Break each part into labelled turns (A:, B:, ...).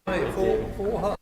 A: Hey, full hug.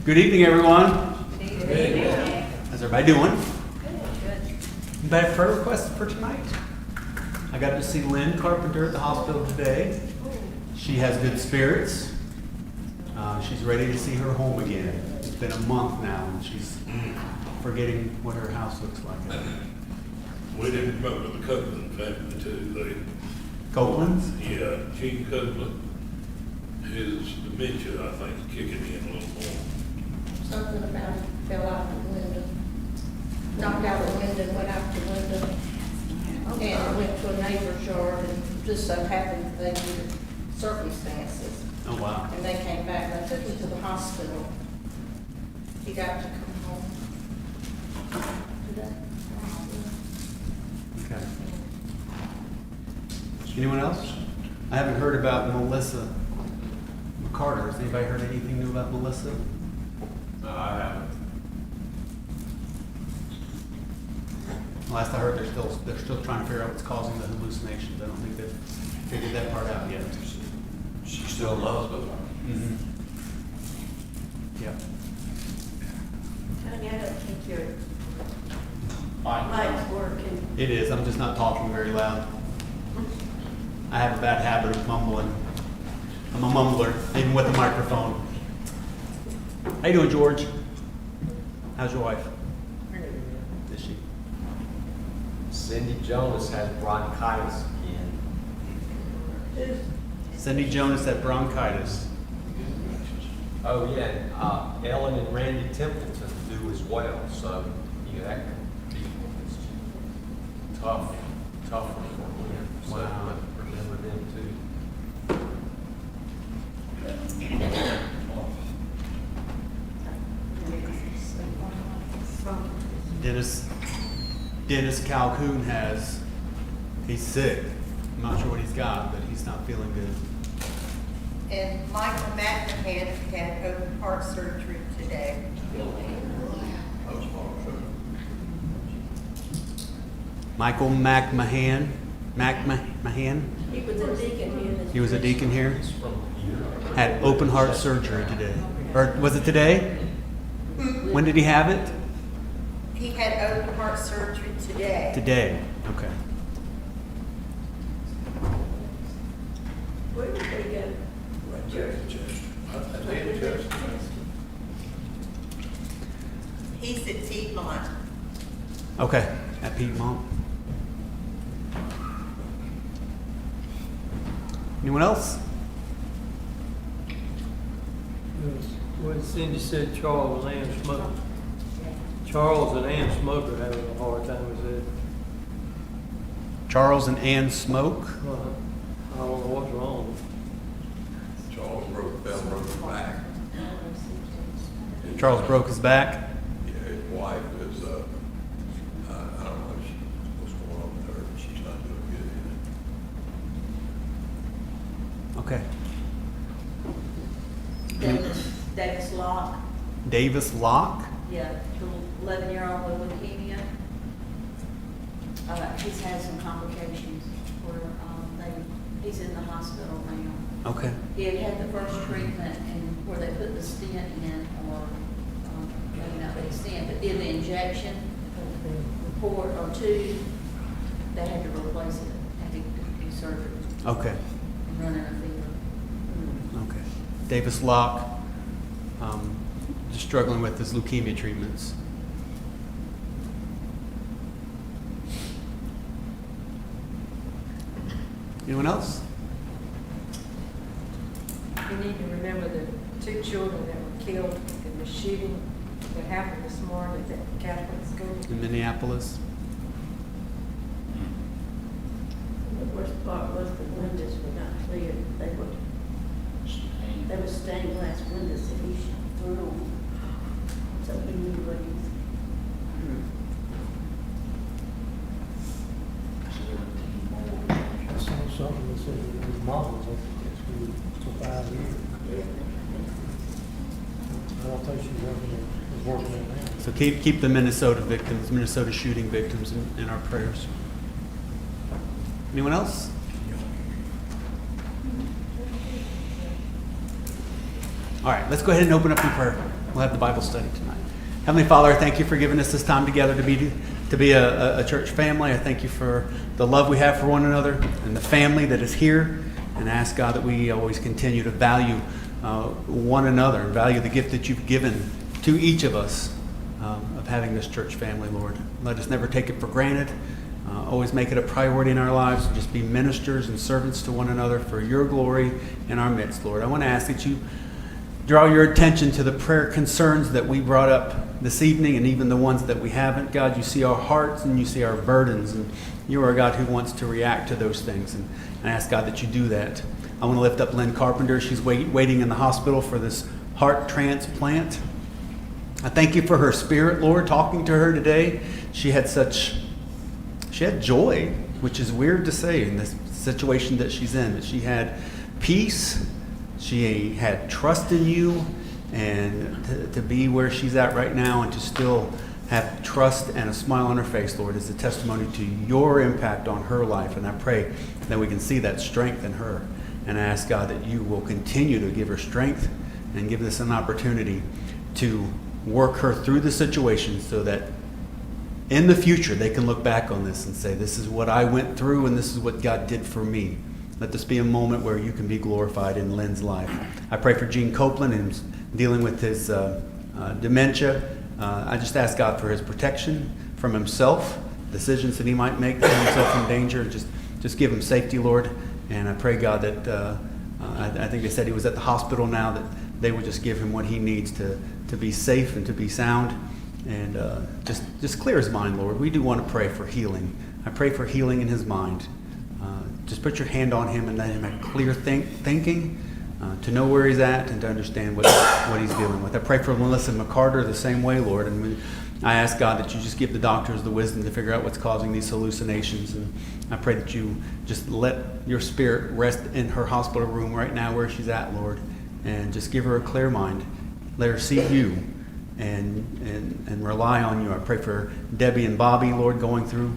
B: Good evening, everyone. How's everybody doing? Anybody have prayer requests for tonight? I got to see Lynn Carpenter at the hospital today. She has good spirits. She's ready to see her home again. It's been a month now, and she's forgetting what her house looks like.
C: We didn't come up with the Copeland family too.
B: Copeland's?
C: Yeah, Gene Copeland, his dementia, I think, is kicking in a little more.
D: Something about it fell out the window, knocked out the window, went out the window, and went to a neighbor's yard, and just so happened they knew the circumstances.
B: Oh, wow.
D: And they came back, and I took him to the hospital, He got to come home today.
B: Okay. Anyone else? I haven't heard about Melissa McCarter. Has anybody heard anything new about Melissa?
C: No, I haven't.
B: Last I heard, they're still trying to figure out what's causing the hallucinations. I don't think they've figured that part out yet.
C: She still loves it.
B: Mm-hmm. Yep.
A: Tony, I don't think your mic's working.
B: It is. I'm just not talking very loud. I have a bad habit of mumbling. I'm a mumbler, even with a microphone. How you doing, George? How's your wife? Is she?
E: Cindy Jonas has bronchitis again.
B: Cindy Jonas had bronchitis.
E: Oh, yeah, Ellen and Randy Templeton do as well, so, that can be tougher for him. So,
B: Wow.
E: remember them too.
B: Dennis Calhoun he's sick. I'm not sure what he's got, but he's not feeling good.
A: And Michael McMahon had open heart surgery today.
B: Michael McMahon.
A: He was a deacon here.
B: He was a deacon here. Had open heart surgery today. Or was it today? When did he have it?
A: He had open heart surgery today.
B: Today. Okay.
A: Where did they go? What church? He's at Piedmont.
B: Okay. At Piedmont. Anyone else?
F: What Cindy said, Charles and Ann Smoker. Charles and Ann Smoker having a hard time with that.
B: Charles and Ann Smoke.
F: I don't know what's wrong.
C: Charles broke his back.
B: Charles broke his back.
C: Yeah, his wife is, I don't know what's going on with her, but she's not doing good in it.
B: Okay.
G: Davis Locke,
B: Davis Locke.
G: yeah, the 11-year-old with leukemia. He's had some complications where he's in the hospital now.
B: Okay.
G: He had had the first treatment and where they put the stent in, or maybe not the stent, but did the injection report or two, they had to replace it, had to do surgery
B: Okay.
G: and run out of fever.
B: Okay. Davis Locke, just struggling with his leukemia treatments. Anyone else?
H: You need to remember the two children that were killed in the shooting that happened this morning at the Catholic school.
B: In Minneapolis.
A: The worst part was the windows were not clear. They were stained glass windows that he shot through them. So he knew what he was.
F: I saw something that said his mom was up at school for 5 years. I don't think she's working there now.
B: So keep the Minnesota victims, Minnesota shooting victims in our prayers. Anyone else? All right, let's go ahead and open up in prayer. We'll have the Bible study tonight. Heavenly Father, I thank you for giving us this time together to be a church family. I thank you for the love we have for one another and the family that is here. And I ask God that we always continue to value one another and value the gift that you've given to each of us of having this church family, Lord. Let us never take it for granted. Always make it a priority in our lives to just be ministers and servants to one another for your glory in our midst, Lord. I want to ask that you draw your attention to the prayer concerns that we brought up this evening and even the ones that we haven't. God, you see our hearts and you see our burdens, and you are a God who wants to react to those things. And I ask, God, that you do that. I want to lift up Lynn Carpenter. She's waiting in the hospital for this heart transplant. I thank you for her spirit, Lord, talking to her today. She had joy, which is weird to say in this situation that she's in, but she had peace, she had trust in you, and to be where she's at right now and to still have trust and a smile on her face, Lord, is a testimony to your impact on her life. And I pray that we can see that strength in her. And I ask, God, that you will continue to give her strength and give this an opportunity to work her through the situation so that in the future they can look back on this and say, this is what I went through and this is what God did for me. Let this be a moment where you can be glorified in Lynn's life. I pray for Gene Copeland, who's dealing with his dementia. I just ask God for his protection from himself, decisions that he might make to put himself in danger. Just give him safety, Lord. And I pray, God, that I think they said he was at the hospital now, that they would just give him what he needs to be safe and to be sound. And just clear his mind, Lord. We do want to pray for healing. I pray for healing in his mind. Just put your hand on him and let him have clear thinking, to know where he's at and to understand what he's dealing with. I pray for Melissa McCarter the same way, Lord. And I ask, God, that you just give the doctors the wisdom to figure out what's causing these hallucinations. And I pray that you just let your spirit rest in her hospital room right now where she's at, Lord. And just give her a clear mind. Let her see you and rely on you. I pray for Debbie and Bobby, Lord, going through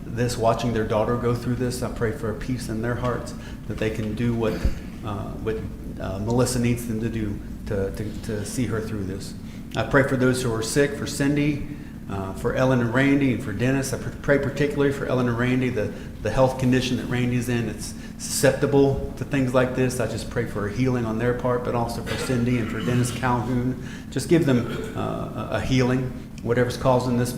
B: this, watching their daughter go through this. I pray for a peace in their hearts that they can do what Melissa needs them to do to see her through this. I pray for those who are sick, for Cindy, for Ellen and Randy, and for Dennis. I pray particularly for Ellen and Randy, the health condition that Randy's in. It's susceptible to things like this. I just pray for a healing on their part, but also for Cindy and for Dennis Calhoun. Just give them a healing. Whatever's causing this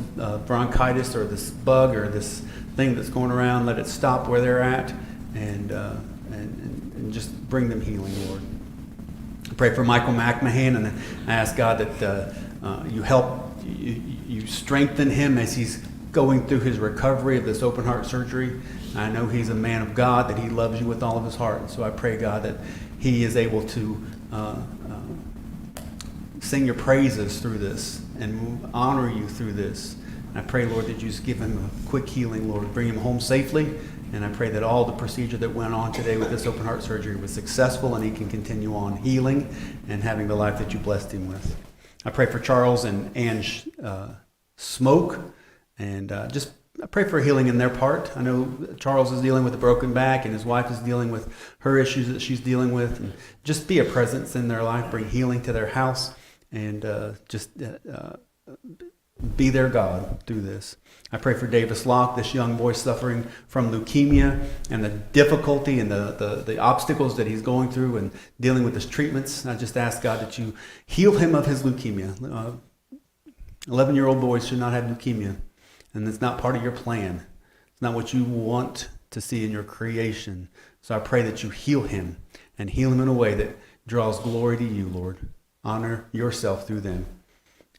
B: bronchitis or this bug or this thing that's going around, let it stop where they're at and just bring them healing, Lord. I pray for Michael McMahon, and I ask, God, that you help, you strengthen him as he's going through his recovery of this open heart surgery. I know he's a man of God, that he loves you with all of his heart. And so I pray, God, that he is able to sing your praises through this and honor you through this. And I pray, Lord, that you just give him a quick healing, Lord. Bring him home safely. And I pray that all the procedure that went on today with this open heart surgery was successful and he can continue on healing and having the life that you blessed him with. I pray for Charles and Ange Smoke, and I pray for healing in their part. I know Charles is dealing with a broken back and his wife is dealing with her issues that she's dealing with. And just be a presence in their life, bring healing to their house, and be their God through this. I pray for Davis Locke, this young boy suffering from leukemia and the difficulty and the obstacles that he's going through and dealing with his treatments. I just ask, God, that you heal him of his leukemia. 11-year-old boys should not have leukemia, and it's not part of your plan. It's not what you want to see in your creation. So I pray that you heal him and heal him in a way that draws glory to you, Lord. Honor yourself through them.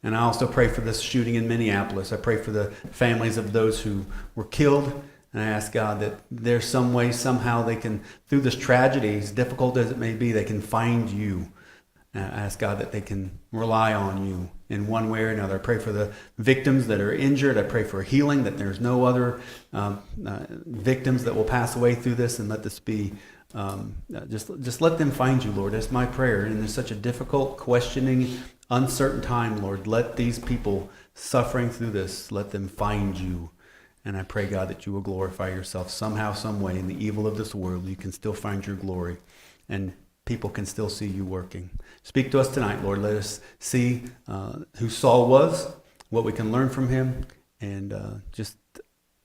B: And I also pray for this shooting in Minneapolis. I pray for the families of those who were killed. And I ask, God, that there's some way, somehow they can, through this tragedy, as difficult as it may be, they can find you. And I ask, God, that they can rely on you in one way or another. I pray for the victims that are injured. I pray for healing, that there's no other victims that will pass away through this, and let this be, just let them find you, Lord. That's my prayer. And there's such a difficult, questioning, uncertain time, Lord. Let these people suffering through this, let them find you. And I pray, God, that you will glorify yourself somehow, some way in the evil of this world. You can still find your glory, and people can still see you working. Speak to us tonight, Lord. Let us see who Saul was, what we can learn from him, and just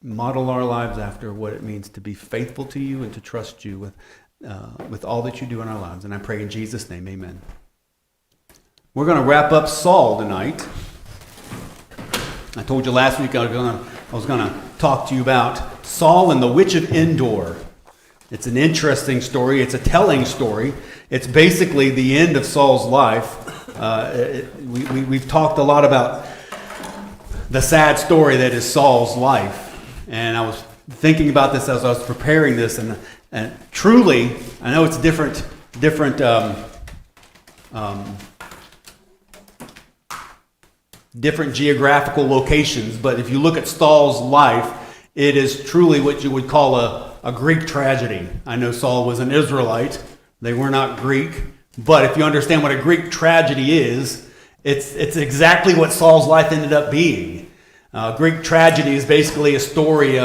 B: model our lives after what it means to be faithful to you and to trust you with all that you do in our lives. And I pray in Jesus' name, amen. We're going to wrap up Saul tonight. I told you last week I was going to talk to you about Saul and the Witch of Endor. It's an interesting story. It's a telling story. It's basically the end of Saul's life. We've talked a lot about the sad story that is Saul's life. And I was thinking about this as I was preparing this. And truly, I know it's different different geographical locations. But if you look at Saul's life, it is truly what you would call a Greek tragedy. I know Saul was an Israelite. They were not Greek. But if you understand what a Greek tragedy is, it's exactly what Saul's life ended up being. Greek tragedy is basically a story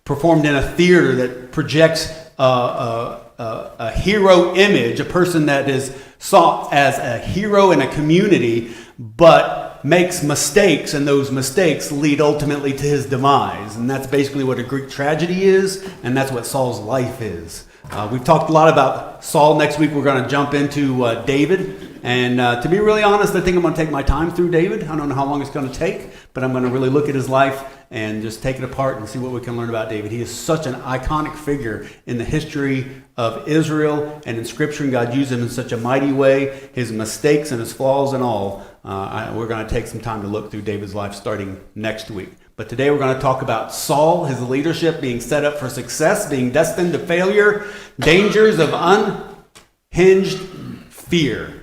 B: performed in a theater that projects a hero image, a person that is sought as a hero in a community, but makes mistakes, and those mistakes lead ultimately to his demise. And that's basically what a Greek tragedy is, and that's what Saul's life is. We've talked a lot about Saul. Next week we're going to jump into David. And to be really honest, I think I'm going to take my time through David. I don't know how long it's going to take, but I'm going to really look at his life and just take it apart and see what we can learn about David. He is such an iconic figure in the history of Israel and in Scripture, and God used him in such a mighty way. His mistakes and his flaws and all, we're going to take some time to look through David's life starting next week. But today we're going to talk about Saul, his leadership, being set up for success, being destined to failure, dangers of unhinged fear.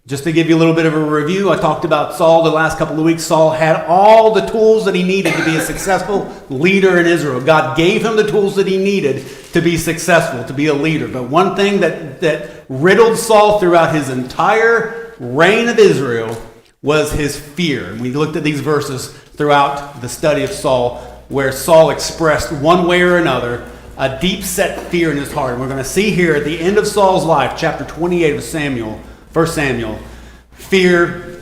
B: Just to give you a little bit of a review, I talked about Saul the last couple of weeks. Saul had all the tools that he needed to be a successful leader in Israel. God gave him the tools that he needed to be successful, to be a leader. But one thing that riddled Saul throughout his entire reign of Israel was his fear. And we looked at these verses throughout the study of Saul, where Saul expressed one way or another a deep-set fear in his heart. And we're going to see here at the end of Saul's life, chapter 28 of Samuel, 1 Samuel, fear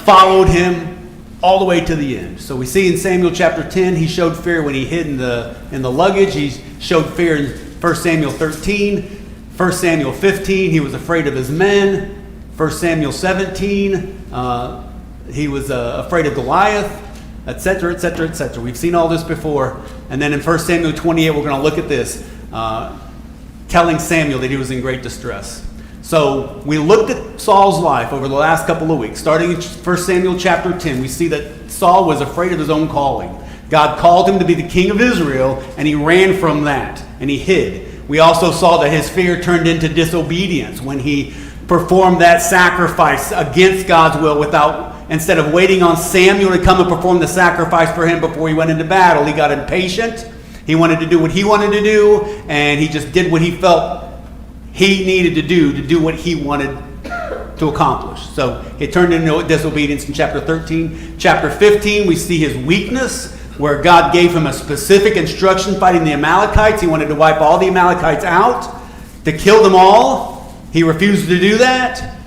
B: followed him all the way to the end. So we see in Samuel chapter 10, he showed fear when he hid in the luggage. He showed fear in 1 Samuel 13. 1 Samuel 15, he was afraid of his men. 1 Samuel 17, he was afraid of Goliath, etc., etc., etc. We've seen all this before. And then in 1 Samuel 28, we're going to look at this, telling Samuel that he was in great distress. So we looked at Saul's life over the last couple of weeks. Starting in 1 Samuel chapter 10, we see that Saul was afraid of his own calling. God called him to be the king of Israel, and he ran from that, and he hid. We also saw that his fear turned into disobedience when he performed that sacrifice against God's will instead of waiting on Samuel to come and perform the sacrifice for him before he went into battle. He got impatient. He wanted to do what he wanted to do, and he just did what he felt he needed to do what he wanted to accomplish. So it turned into disobedience in chapter 13. Chapter 15, we see his weakness, where God gave him a specific instruction fighting the Amalekites. He wanted to wipe all the Amalekites out, to kill them all. He refused to do that.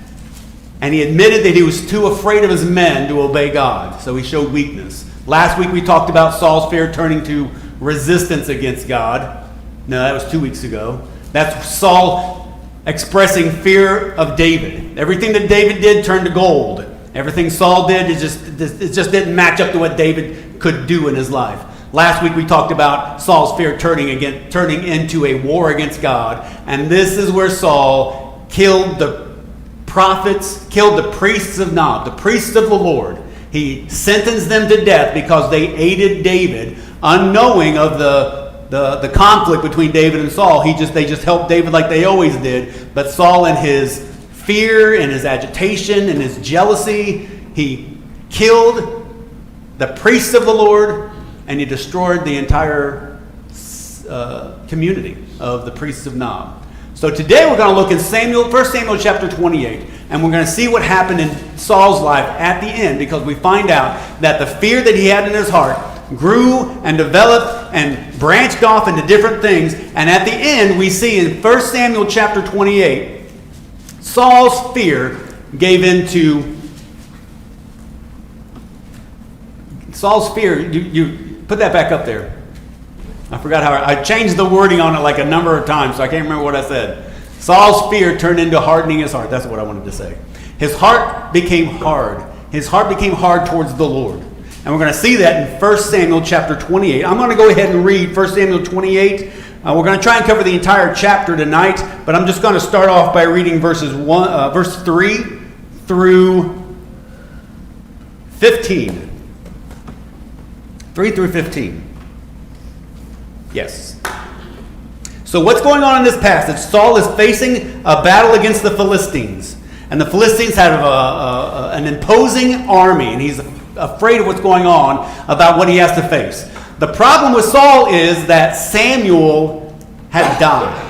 B: And he admitted that he was too afraid of his men to obey God. So he showed weakness. Last week we talked about Saul's fear turning to resistance against God. No, that was 2 weeks ago. That's Saul expressing fear of David. Everything that David did turned to gold. Everything Saul did, it just didn't match up to what David could do in his life. Last week we talked about Saul's fear turning into a war against God. And this is where Saul killed the prophets, killed the priests of Nob, the priests of the Lord. He sentenced them to death because they aided David, unknowing of the conflict between David and Saul. They just helped David like they always did. But Saul, in his fear and his agitation and his jealousy, he killed the priests of the Lord, and he destroyed the entire community of the priests of Nob. So today we're going to look at 1 Samuel chapter 28, and we're going to see what happened in Saul's life at the end, because we find out that the fear that he had in his heart grew and developed and branched off into different things. And at the end, we see in 1 Samuel chapter 28, Saul's fear gave into... Saul's fear, you put that back up there. I forgot how I changed the wording on it like a number of times, so I can't remember what I said. Saul's fear turned into hardening his heart. That's what I wanted to say. His heart became hard. His heart became hard towards the Lord. And we're going to see that in 1 Samuel chapter 28. I'm going to go ahead and read 1 Samuel 28. We're going to try and cover the entire chapter tonight, but I'm just going to start off by reading verse 3 through 15. 3 through 15. Yes. So what's going on in this passage? Saul is facing a battle against the Philistines. And the Philistines have an imposing army, and he's afraid of what's going on, about what he has to face. The problem with Saul is that Samuel had died.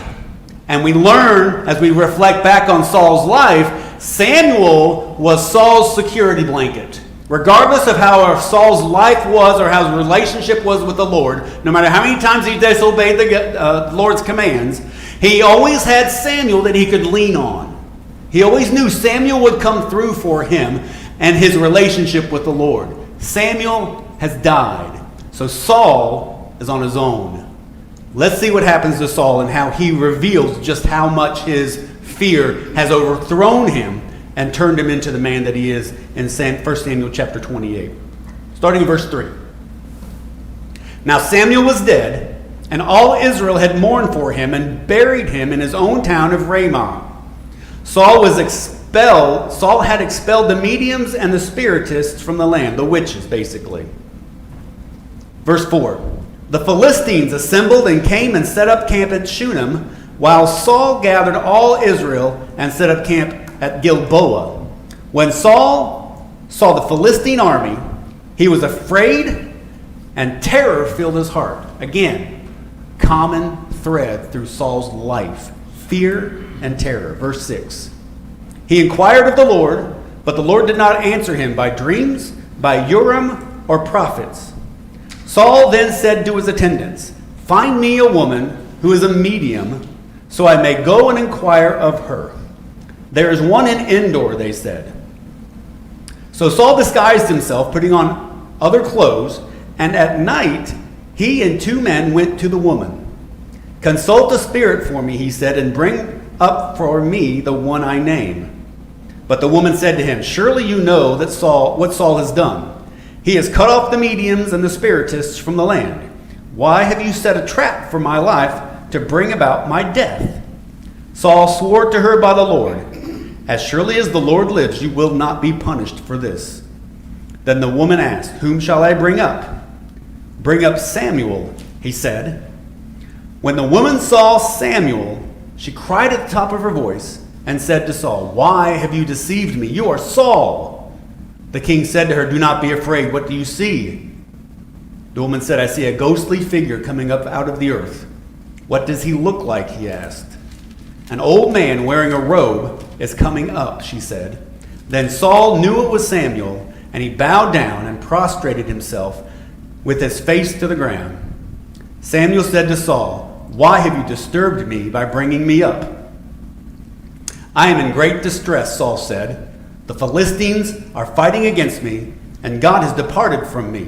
B: And we learn, as we reflect back on Saul's life, Samuel was Saul's security blanket. Regardless of how Saul's life was or how his relationship was with the Lord, no matter how many times he disobeyed the Lord's commands, he always had Samuel that he could lean on. He always knew Samuel would come through for him and his relationship with the Lord. Samuel has died, so Saul is on his own. Let's see what happens to Saul and how he reveals just how much his fear has overthrown him and turned him into the man that he is in 1 Samuel chapter 28. Starting in verse 3. Now Samuel was dead, and all Israel had mourned for him and buried him in his own town of Ramah. Saul had expelled the mediums and the spiritists from the land, the witches basically. Verse 4. The Philistines assembled and came and set up camp at Shunem, while Saul gathered all Israel and set up camp at Gilboa. When Saul saw the Philistine army, he was afraid, and terror filled his heart. Again, common thread through Saul's life: fear and terror. Verse 6. He inquired of the Lord, but the Lord did not answer him by dreams, by Urim or prophets. Saul then said to his attendants, "Find me a woman who is a medium, so I may go and inquire of her." "There is one in Endor," they said. So Saul disguised himself, putting on other clothes, and at night he and 2 men went to the woman. "Consult a spirit for me," he said, "and bring up for me the one I name." But the woman said to him, "Surely you know that what Saul has done. He has cut off the mediums and the spiritists from the land. Why have you set a trap for my life to bring about my death?" Saul swore to her by the Lord, "As surely as the Lord lives, you will not be punished for this." Then the woman asked, "Whom shall I bring up?" "Bring up Samuel," he said. When the woman saw Samuel, she cried at the top of her voice and said to Saul, "Why have you deceived me? You are Saul." The king said to her, "Do not be afraid. What do you see?" The woman said, "I see a ghostly figure coming up out of the earth." "What does he look like?" he asked. "An old man wearing a robe is coming up," she said. Then Saul knew it was Samuel, and he bowed down and prostrated himself with his face to the ground. Samuel said to Saul, "Why have you disturbed me by bringing me up?" "I am in great distress," Saul said. "The Philistines are fighting against me, and God has departed from me.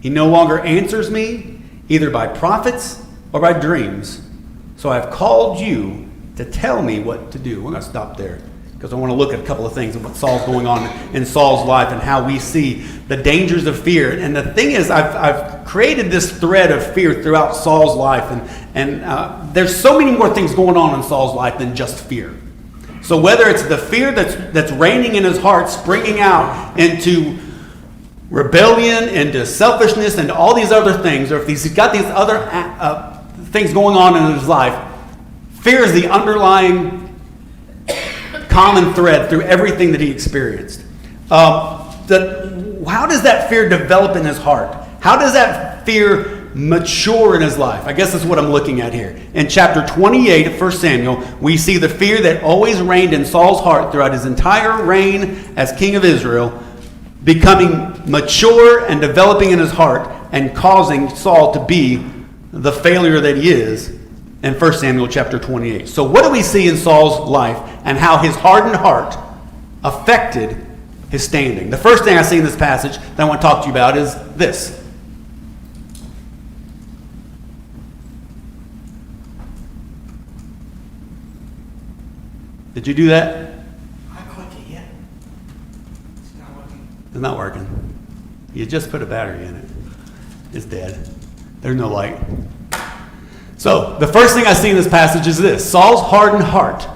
B: He no longer answers me, either by prophets or by dreams. So I have called you to tell me what to do." We're going to stop there because I want to look at a couple of things of what Saul's going on in Saul's life and how we see the dangers of fear. And the thing is, I've created this thread of fear throughout Saul's life, and there's so many more things going on in Saul's life than just fear. So whether it's the fear that's reigning in his heart, springing out into rebellion, into selfishness, and all these other things, or if he's got these other things going on in his life, fear is the underlying common thread through everything that he experienced. How does that fear develop in his heart? How does that fear mature in his life? I guess that's what I'm looking at here. In chapter 28 of 1 Samuel, we see the fear that always reigned in Saul's heart throughout his entire reign as king of Israel becoming mature and developing in his heart and causing Saul to be the failure that he is in 1 Samuel chapter 28. So what do we see in Saul's life and how his hardened heart affected his standing? The first thing I see in this passage that I want to talk to you about is this. Did you do that?
I: I clicked it yet. It's not working.
B: It's not working. You just put a battery in it. It's dead. There's no light. So, the first thing I see in this passage is this: Saul's hardened heart.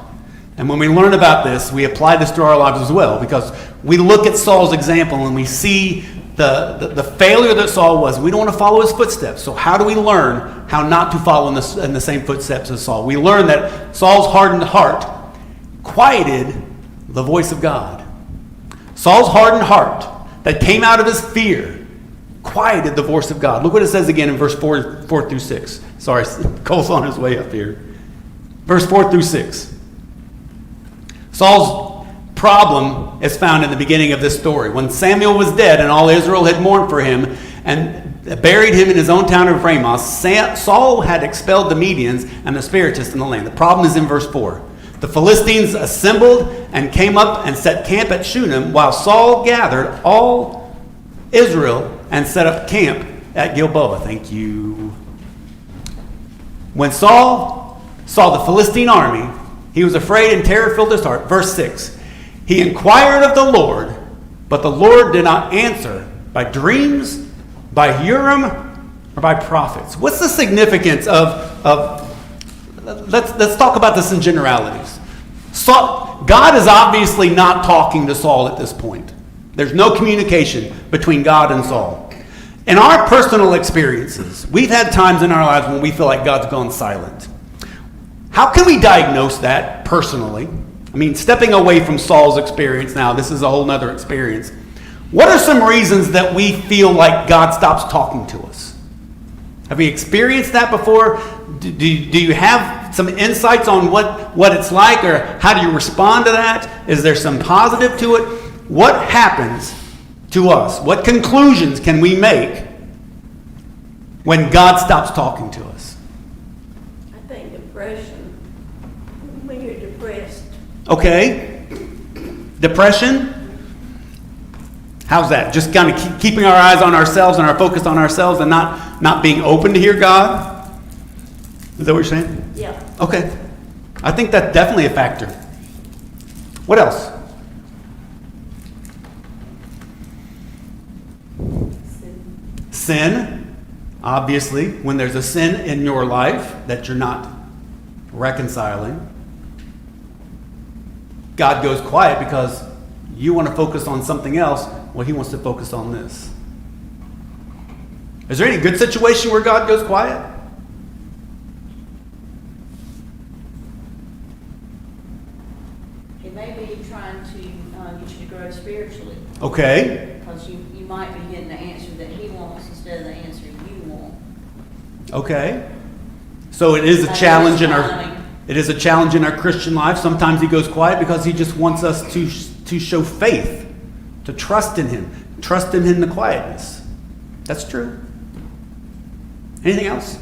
B: And when we learn about this, we apply this to our lives as well, because we look at Saul's example and we see the failure that Saul was. We don't want to follow his footsteps. So how do we learn how not to follow in the same footsteps as Saul? We learn that Saul's hardened heart quieted the voice of God. Saul's hardened heart that came out of his fear quieted the voice of God. Look what it says again in verse 4 through 6. Sorry, Cole's on his way up here. Verse 4 through 6. Saul's problem is found in the beginning of this story. When Samuel was dead and all Israel had mourned for him and buried him in his own town of Ramah, Saul had expelled the Medians and the Spiritists in the land. The problem is in verse 4. The Philistines assembled and came up and set camp at Shunem, while Saul gathered all Israel and set up camp at Gilboa. Thank you. When Saul saw the Philistine army, he was afraid and terror filled his heart. Verse 6. He inquired of the Lord, but the Lord did not answer by dreams, by Urim, or by prophets. What's the significance of let's talk about this in generalities. God is obviously not talking to Saul at this point. There's no communication between God and Saul. In our personal experiences, we've had times in our lives when we feel like God's gone silent. How can we diagnose that personally? I mean, stepping away from Saul's experience now, this is a whole nother experience. What are some reasons that we feel like God stops talking to us? Have you experienced that before? Do you have some insights on what it's like, or how do you respond to that? Is there some positive to it? What happens to us? What conclusions can we make when God stops talking to us?
A: I think depression, when you're depressed.
B: Okay. Depression? How's that? Just kind of keeping our eyes on ourselves and our focus on ourselves and not being open to hear God? Is that what you're saying?
A: Yeah.
B: Okay. I think that's definitely a factor. What else? Sin. Obviously, when there's a sin in your life that you're not reconciling, God goes quiet because you want to focus on something else. Well, he wants to focus on this. Is there any good situation where God goes quiet?
G: He may be trying to get you to grow spiritually.
B: Okay.
G: Because you might be getting the answer that he wants instead of the answer you want.
B: Okay. So it is a challenge in our Christian life. Sometimes he goes quiet because he just wants us to show faith, to trust in him in the quietness. That's true. Anything else?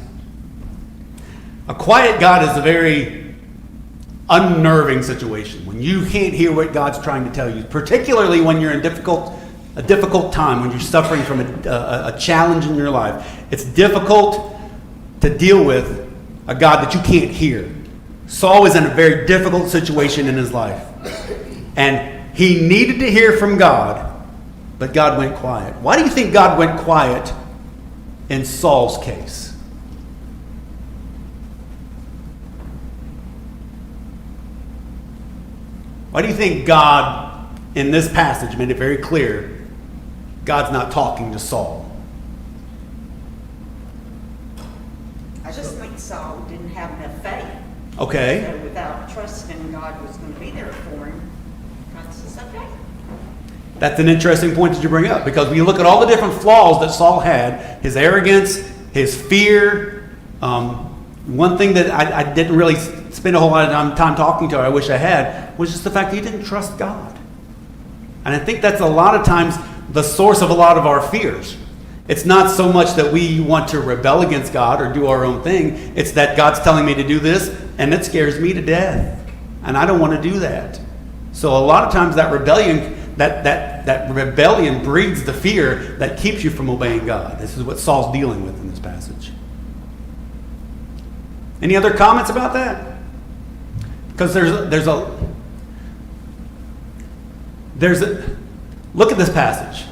B: A quiet God is a very unnerving situation when you can't hear what God's trying to tell you, particularly when you're in a difficult time, when you're suffering from a challenge in your life. It's difficult to deal with a God that you can't hear. Saul was in a very difficult situation in his life, and he needed to hear from God, but God went quiet. Why do you think God went quiet in Saul's case? Why do you think God, in this passage, made it very clear God's not talking to Saul?
I: I just think Saul didn't have enough faith.
B: Okay.
I: So without trusting God was going to be there for him, God says, okay.
B: That's an interesting point that you bring up, because when you look at all the different flaws that Saul had, his arrogance, his fear, one thing that I didn't really spend a whole lot of time talking to, I wish I had, was just the fact that he didn't trust God. And I think that's a lot of times the source of a lot of our fears. It's not so much that we want to rebel against God or do our own thing. It's that God's telling me to do this, and it scares me to death. And I don't want to do that. So a lot of times that rebellion, that rebellion breeds the fear that keeps you from obeying God. This is what Saul's dealing with in this passage. Any other comments about that? Because there's a look at this passage.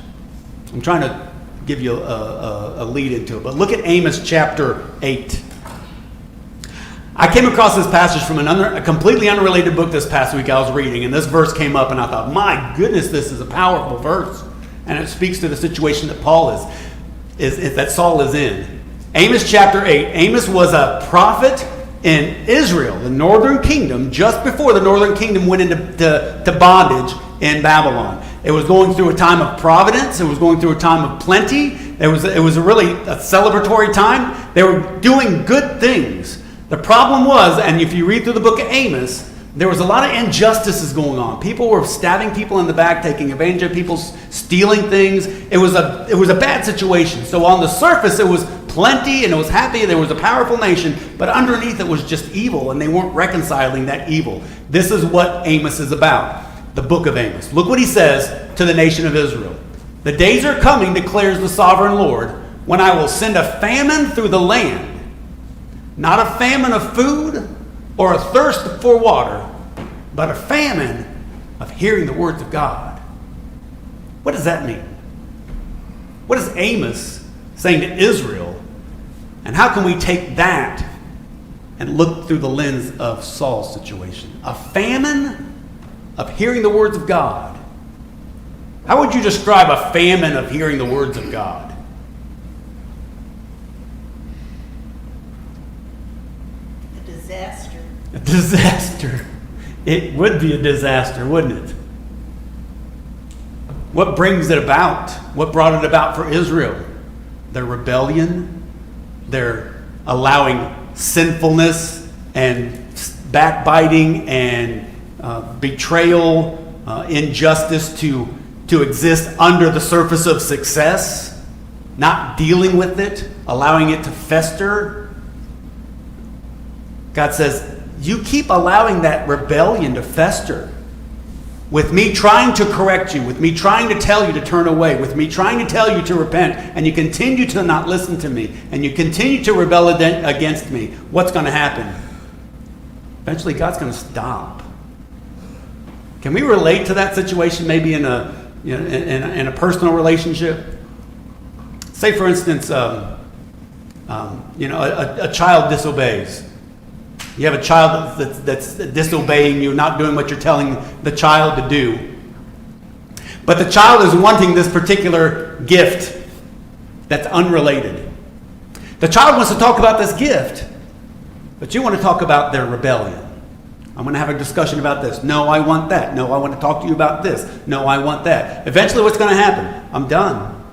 B: I'm trying to give you a lead into it, but look at Amos chapter 8. I came across this passage from a completely unrelated book this past week I was reading, and this verse came up, and I thought, my goodness, this is a powerful verse, and it speaks to the situation that that Saul is in. Amos chapter 8. Amos was a prophet in Israel, the northern kingdom, just before the northern kingdom went into bondage in Babylon. It was going through a time of providence. It was going through a time of plenty. It was really a celebratory time. They were doing good things. The problem was, and if you read through the book of Amos, there was a lot of injustices going on. People were stabbing people in the back, taking advantage of people, stealing things. It was a bad situation. So on the surface, it was plenty and it was happy. There was a powerful nation, but underneath it was just evil, and they weren't reconciling that evil. This is what Amos is about, the book of Amos. Look what he says to the nation of Israel. The days are coming, declares the sovereign Lord, when I will send a famine through the land, not a famine of food or a thirst for water, but a famine of hearing the words of God. What does that mean? What is Amos saying to Israel? And how can we take that and look through the lens of Saul's situation? A famine of hearing the words of God. How would you describe a famine of hearing the words of God?
I: A disaster.
B: A disaster. It would be a disaster, wouldn't it? What brings it about? What brought it about for Israel? Their rebellion, their allowing sinfulness and backbiting and betrayal, injustice to exist under the surface of success, not dealing with it, allowing it to fester. God says, you keep allowing that rebellion to fester. With me trying to correct you, with me trying to tell you to turn away, with me trying to tell you to repent, and you continue to not listen to me, and you continue to rebel against me, what's going to happen? Eventually, God's going to stop. Can we relate to that situation maybe in a personal relationship? Say, for instance, a child disobeys. You have a child that's disobeying you, not doing what you're telling the child to do. But the child is wanting this particular gift that's unrelated. The child wants to talk about this gift, but you want to talk about their rebellion. I'm going to have a discussion about this. No, I want that. No, I want to talk to you about this. No, I want that. Eventually, what's going to happen? I'm done.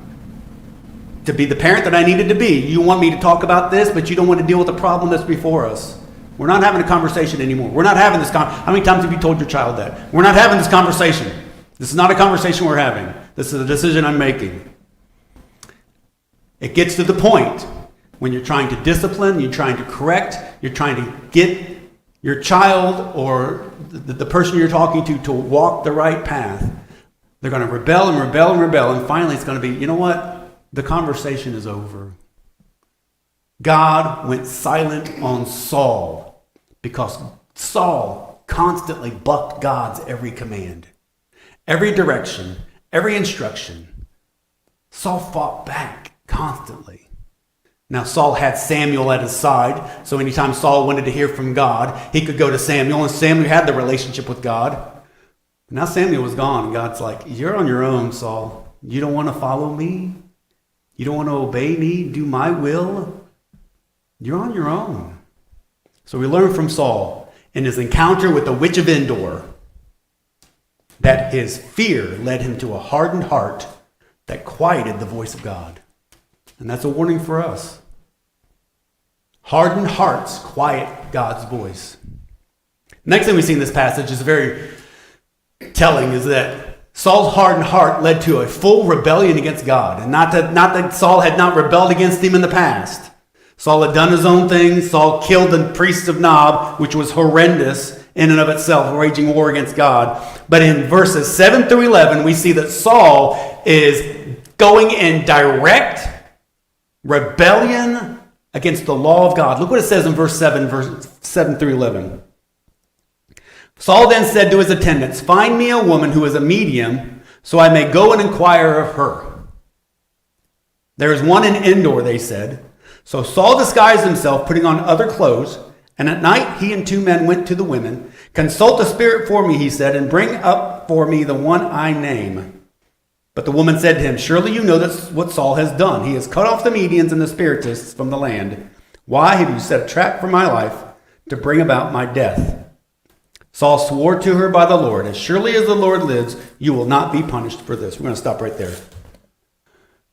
B: To be the parent that I needed to be. You want me to talk about this, but you don't want to deal with the problem that's before us. We're not having a conversation anymore. We're not having this How many times have you told your child that? We're not having this conversation. This is not a conversation we're having. This is a decision I'm making. It gets to the point when you're trying to discipline, you're trying to correct, you're trying to get your child or the person you're talking to walk the right path. They're going to rebel and rebel and rebel, and finally it's going to be, you know what? The conversation is over. God went silent on Saul because Saul constantly bucked God's every command, every direction, every instruction. Saul fought back constantly. Now, Saul had Samuel at his side, so anytime Saul wanted to hear from God, he could go to Samuel, and Samuel had the relationship with God. But now Samuel was gone, and God's like, you're on your own, Saul. You don't want to follow me? You don't want to obey me, do my will? You're on your own. So we learn from Saul in his encounter with the witch of Endor that his fear led him to a hardened heart that quieted the voice of God. And that's a warning for us. Hardened hearts quiet God's voice. Next thing we see in this passage is very telling, is that Saul's hardened heart led to a full rebellion against God. And not that Saul had not rebelled against him in the past. Saul had done his own thing. Saul killed the priests of Nob, which was horrendous in and of itself, waging war against God. But in verses 7 through 11, we see that Saul is going in direct rebellion against the law of God. Look what it says in verse 7 through 11. Saul then said to his attendants, find me a woman who is a medium, so I may go and inquire of her. There is one in Endor, they said. So Saul disguised himself, putting on other clothes, and at night he and 2 men went to the women. Consult the spirit for me, he said, and bring up for me the one I name. But the woman said to him, surely you know that's what Saul has done. He has cut off the Medians and the Spiritists from the land. Why have you set a trap for my life to bring about my death? Saul swore to her by the Lord, as surely as the Lord lives, you will not be punished for this. We're going to stop right there.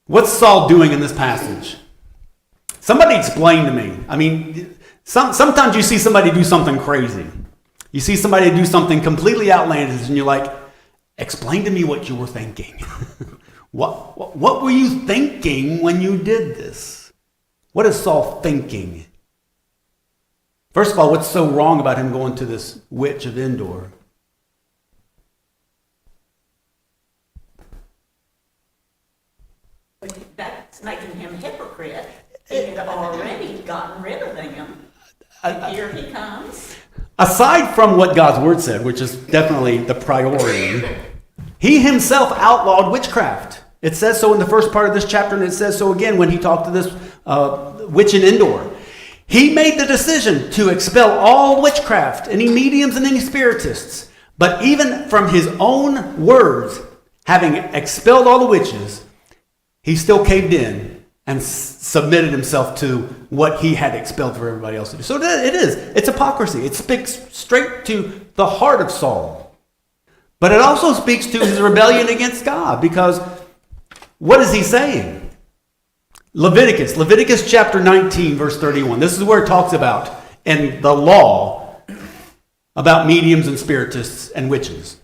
B: What's Saul doing in this passage? Somebody explain to me. I mean, sometimes you see somebody do something crazy. You see somebody do something completely outlandish, and you're like, explain to me what you were thinking. What were you thinking when you did this? What is Saul thinking? First of all, what's so wrong about him going to this witch of Endor?
I: That's making him a hypocrite. He had already gotten rid of them. And here he comes.
B: Aside from what God's word said, which is definitely the priority, he himself outlawed witchcraft. It says so in the first part of this chapter, and it says so again when he talked to this witch in Endor. He made the decision to expel all witchcraft, any mediums and any spiritists. But even from his own words, having expelled all the witches, he still caved in and submitted himself to what he had expelled for everybody else to do. So it's hypocrisy. It speaks straight to the heart of Saul. But it also speaks to his rebellion against God, because what is he saying? Leviticus chapter 19, verse 31. This is where it talks about, in the law, about mediums and spiritists and witches.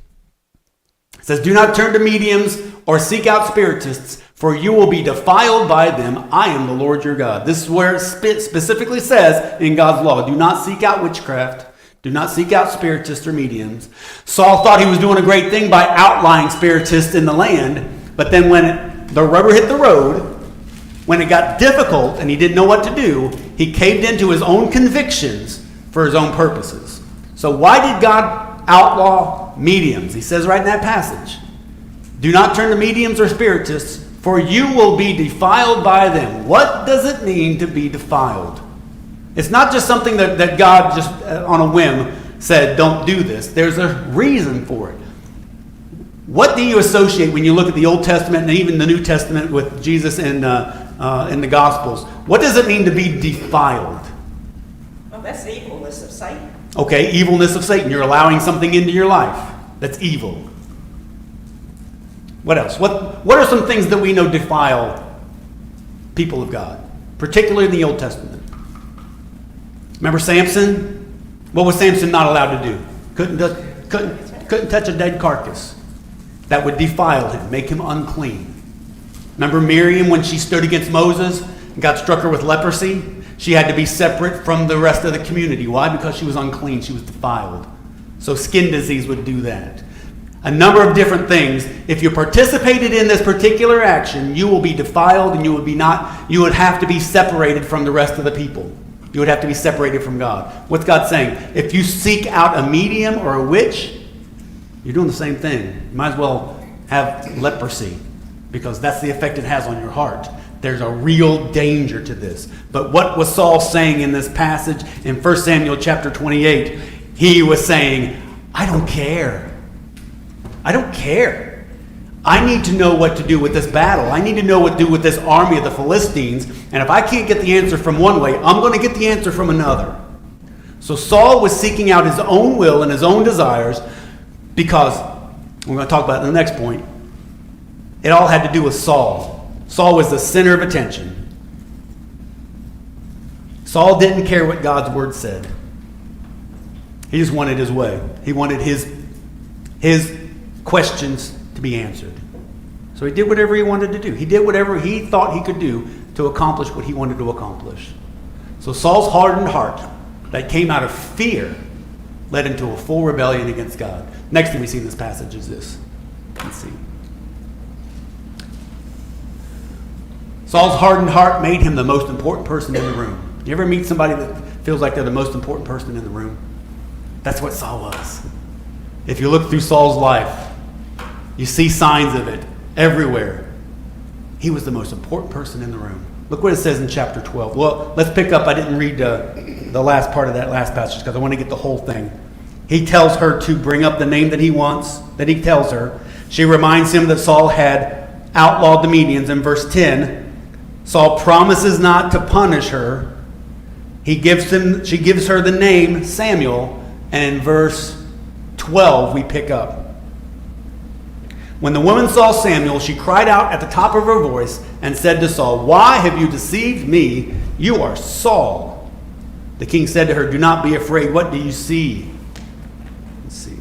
B: It says, do not turn to mediums or seek out spiritists, for you will be defiled by them. I am the Lord your God. This is where it specifically says in God's law, do not seek out witchcraft. Do not seek out spiritists or mediums. Saul thought he was doing a great thing by outlawing spiritists in the land, but then when the rubber hit the road, when it got difficult and he didn't know what to do, he caved into his own convictions for his own purposes. So why did God outlaw mediums? He says right in that passage, do not turn to mediums or spiritists, for you will be defiled by them. What does it mean to be defiled? It's not just something that God just on a whim said, don't do this. There's a reason for it. What do you associate when you look at the Old Testament and even the New Testament with Jesus in the Gospels? What does it mean to be defiled?
I: Well, that's the evilness of Satan.
B: Okay, evilness of Satan. You're allowing something into your life that's evil. What else? What are some things that we know defile people of God, particularly in the Old Testament? Remember Samson? What was Samson not allowed to do? Couldn't touch a dead carcass. That would defile him, make him unclean. Remember Miriam when she stood against Moses and God struck her with leprosy? She had to be separate from the rest of the community. Why? Because she was unclean. She was defiled. So skin disease would do that. A number of different things. If you participated in this particular action, you will be defiled and you would have to be separated from the rest of the people. You would have to be separated from God. What's God saying? If you seek out a medium or a witch, you're doing the same thing. You might as well have leprosy, because that's the effect it has on your heart. There's a real danger to this. But what was Saul saying in this passage in 1 Samuel chapter 28? He was saying, I don't care. I don't care. I need to know what to do with this battle. I need to know what to do with this army of the Philistines. And if I can't get the answer from one way, I'm going to get the answer from another. So Saul was seeking out his own will and his own desires, because we're going to talk about it in the next point. It all had to do with Saul. Saul was the center of attention. Saul didn't care what God's word said. He just wanted his way. He wanted his questions to be answered. So he did whatever he wanted to do. He did whatever he thought he could do to accomplish what he wanted to accomplish. So Saul's hardened heart that came out of fear led him to a full rebellion against God. Next thing we see in this passage is this. Let's see. Saul's hardened heart made him the most important person in the room. You ever meet somebody that feels like they're the most important person in the room? That's what Saul was. If you look through Saul's life, you see signs of it everywhere. He was the most important person in the room. Look what it says in chapter 12. Well, let's pick up. I didn't read the last part of that last passage because I want to get the whole thing. He tells her to bring up the name that he wants, that he tells her. She reminds him that Saul had outlawed the Medians. In verse 10, Saul promises not to punish her. She gives her the name Samuel. And in verse 12 we pick up. When the woman saw Samuel, she cried out at the top of her voice and said to Saul, "Why have you deceived me? You are Saul." The king said to her, "Do not be afraid. What do you see?" Let's see.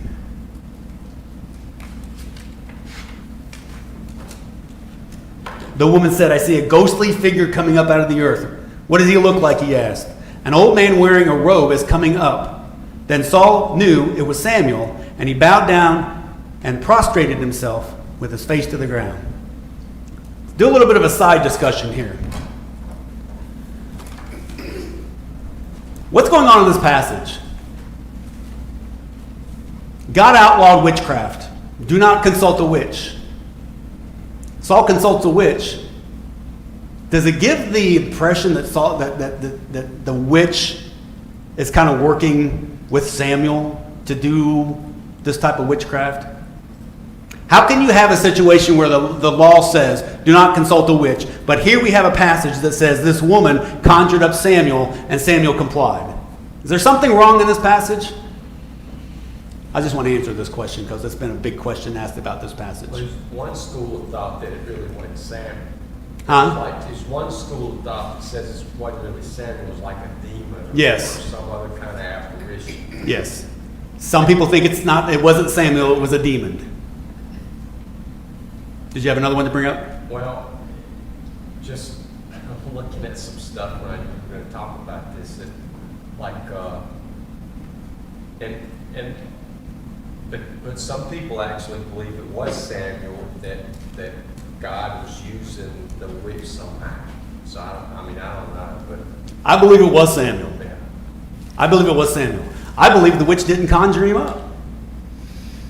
B: The woman said, "I see a ghostly figure coming up out of the earth." "What does he look like?" he asked. "An old man wearing a robe is coming up." Then Saul knew it was Samuel, and he bowed down and prostrated himself with his face to the ground. Let's do a little bit of a side discussion here. What's going on in this passage? God outlawed witchcraft. Do not consult a witch. Saul consults a witch. Does it give the impression that Saul, that the witch is kind of working with Samuel to do this type of witchcraft? How can you have a situation where the law says, do not consult a witch, but here we have a passage that says this woman conjured up Samuel and Samuel complied? Is there something wrong in this passage? I just want to answer this question because it's been a big question asked about this passage.
E: There's one school of thought that it really wasn't Samuel.
B: Huh?
E: Like, there's one school of thought that says it wasn't really Samuel, it was like a demon
B: Yes.
E: or some other kind of apparition.
B: Yes. Some people think it wasn't Samuel, it was a demon. Did you have another one to bring up?
E: Well, just I'm looking at some stuff when I'm going to talk about this, that, like, but some people actually believe it was Samuel that God was using the witch somehow. So I don't know, but
B: I believe it was Samuel.
E: yeah.
B: I believe it was Samuel. I believe the witch didn't conjure him up.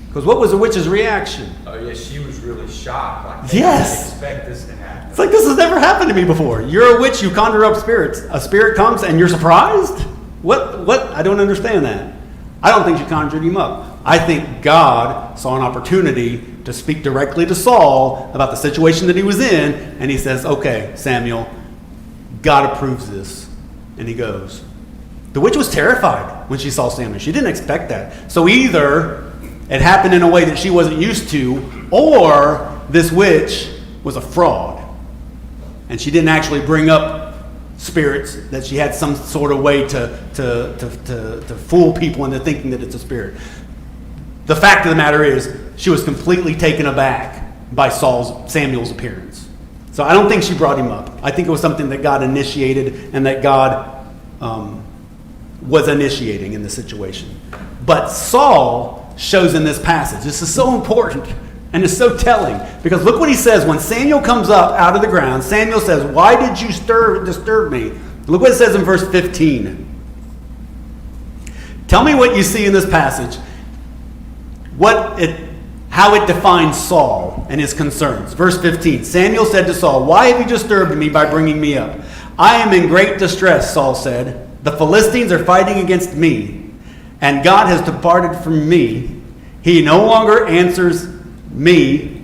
B: Because what was the witch's reaction?
E: Oh yeah, she was really shocked. Like, they
B: Yes.
E: didn't expect this to happen.
B: It's like, this has never happened to me before. You're a witch, you conjure up spirits. A spirit comes and you're surprised? What? I don't understand that. I don't think she conjured him up. I think God saw an opportunity to speak directly to Saul about the situation that he was in, and he says, "Okay, Samuel, God approves this." And he goes. The witch was terrified when she saw Samuel. She didn't expect that. So either it happened in a way that she wasn't used to, or this witch was a fraud. And she didn't actually bring up spirits, that she had some sort of way to fool people into thinking that it's a spirit. The fact of the matter is, she was completely taken aback by Samuel's appearance. So I don't think she brought him up. I think it was something that God initiated and that God was initiating in the situation. But Saul shows in this passage. This is so important and it's so telling, because look what he says when Samuel comes up out of the ground. Samuel says, "Why did you disturb me?" Look what it says in verse 15. Tell me what you see in this passage. How it defines Saul and his concerns. Verse 15. Samuel said to Saul, "Why have you disturbed me by bringing me up? I am in great distress," Saul said. "The Philistines are fighting against me, and God has departed from me. He no longer answers me,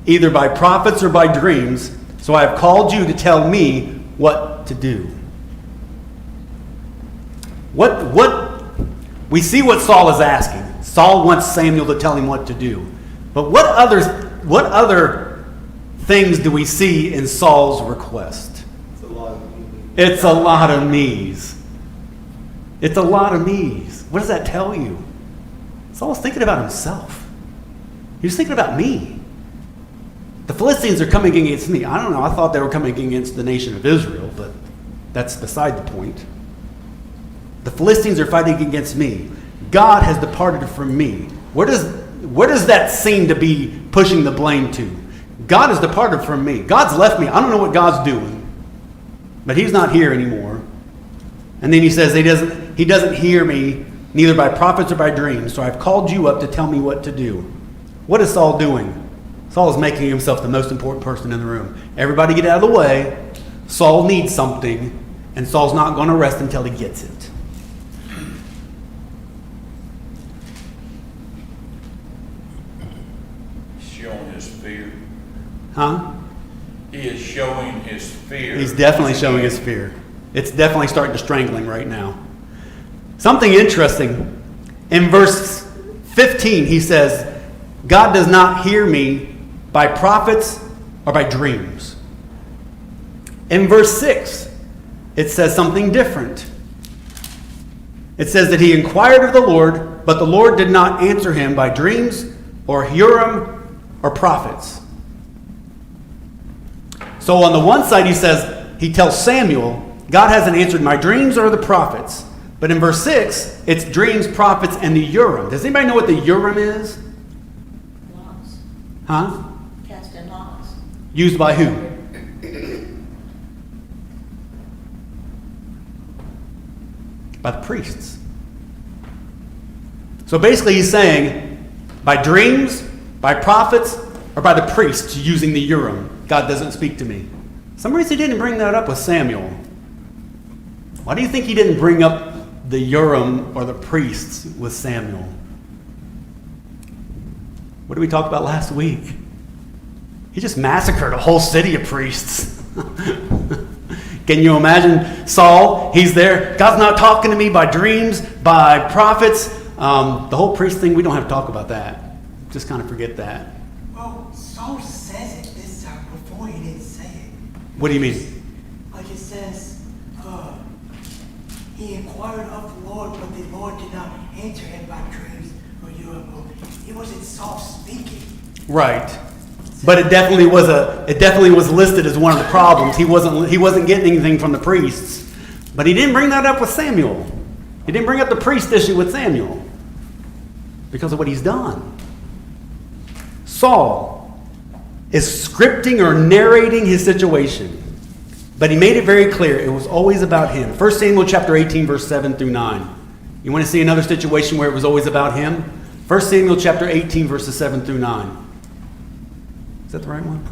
B: either by prophets or by dreams. So I have called you to tell me what to do." We see what Saul is asking. Saul wants Samuel to tell him what to do. But what other things do we see in Saul's request? It's a lot of me's. It's a lot of me's. What does that tell you? Saul's thinking about himself. He's thinking about me. The Philistines are coming against me. I don't know. I thought they were coming against the nation of Israel, but that's beside the point. The Philistines are fighting against me. God has departed from me. Where does that seem to be pushing the blame to? God has departed from me. God's left me. I don't know what God's doing, but he's not here anymore. And then he says he doesn't hear me, neither by prophets or by dreams. So I've called you up to tell me what to do. What is Saul doing? Saul is making himself the most important person in the room. Everybody get out of the way. Saul needs something, and Saul's not going to rest until he gets it.
C: Showing his fear.
B: Huh?
C: He is showing his fear.
B: He's definitely showing his fear. It's definitely starting to strangle him right now. Something interesting. In verse 15, he says, God does not hear me by prophets or by dreams. In verse 6, it says something different. It says that he inquired of the Lord, but the Lord did not answer him by dreams or Urim or prophets. So on the one side, he tells Samuel, God hasn't answered my dreams or the prophets. But in verse 6, it's dreams, prophets, and the Urim. Does anybody know what the Urim is?
G: Lots,
B: Huh?
G: cast in lots.
B: Used by who? By the priests. So basically he's saying, by dreams, by prophets, or by the priests using the Urim, God doesn't speak to me. For some reason he didn't bring that up with Samuel. Why do you think he didn't bring up the Urim or the priests with Samuel? What did we talk about last week? He just massacred a whole city of priests. Can you imagine Saul? He's there. God's not talking to me by dreams, by prophets. The whole priest thing, we don't have to talk about that. Just kind of forget that.
J: Well, Saul says it this time before he didn't say it.
B: What do you mean?
J: Like it says, he inquired of the Lord, but the Lord did not answer him by dreams or Urim. It wasn't Saul speaking.
B: Right. But it definitely was listed as one of the problems. He wasn't getting anything from the priests. But he didn't bring that up with Samuel. He didn't bring up the priest issue with Samuel because of what he's done. Saul is scripting or narrating his situation. But he made it very clear it was always about him. 1 Samuel chapter 18, verse 7 through 9. You want to see another situation where it was always about him? 1 Samuel chapter 18, verses 7 through 9. Is that the right one?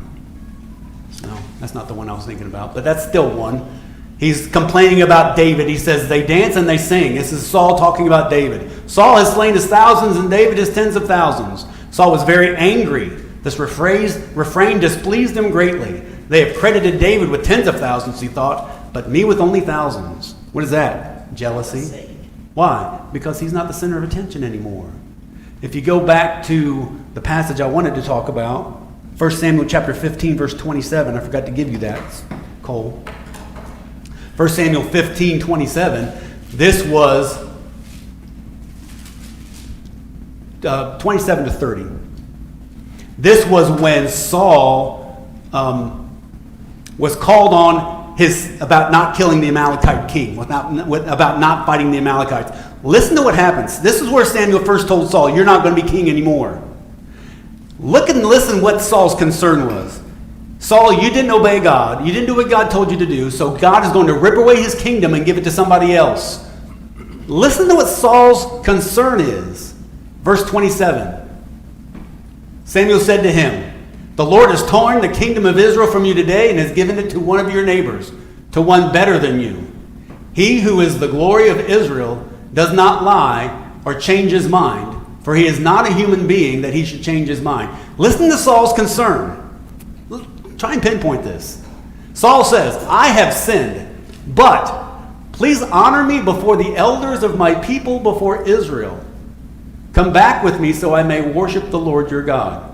B: No, that's not the one I was thinking about, but that's still one. He's complaining about David. He says, they dance and they sing. This is Saul talking about David. Saul has slain his thousands and David his tens of thousands. Saul was very angry. This refrain displeased him greatly. They have credited David with tens of thousands, he thought, but me with only thousands. What is that? Jealousy. Why? Because he's not the center of attention anymore. If you go back to the passage I wanted to talk about, 1 Samuel chapter 15, verse 27. I forgot to give you that, Cole. 1 Samuel 15, 27. This was 27 to 30. This was when Saul was called on about not killing the Amalekite king, about not fighting the Amalekites. Listen to what happens. This is where Samuel first told Saul, you're not going to be king anymore. Look and listen what Saul's concern was. Saul, you didn't obey God. You didn't do what God told you to do, so God is going to rip away his kingdom and give it to somebody else. Listen to what Saul's concern is. Verse 27. Samuel said to him, the Lord has torn the kingdom of Israel from you today and has given it to one of your neighbors, to one better than you. He who is the glory of Israel does not lie or change his mind, for he is not a human being that he should change his mind. Listen to Saul's concern. Try and pinpoint this. Saul says, I have sinned, but please honor me before the elders of my people before Israel. Come back with me so I may worship the Lord your God.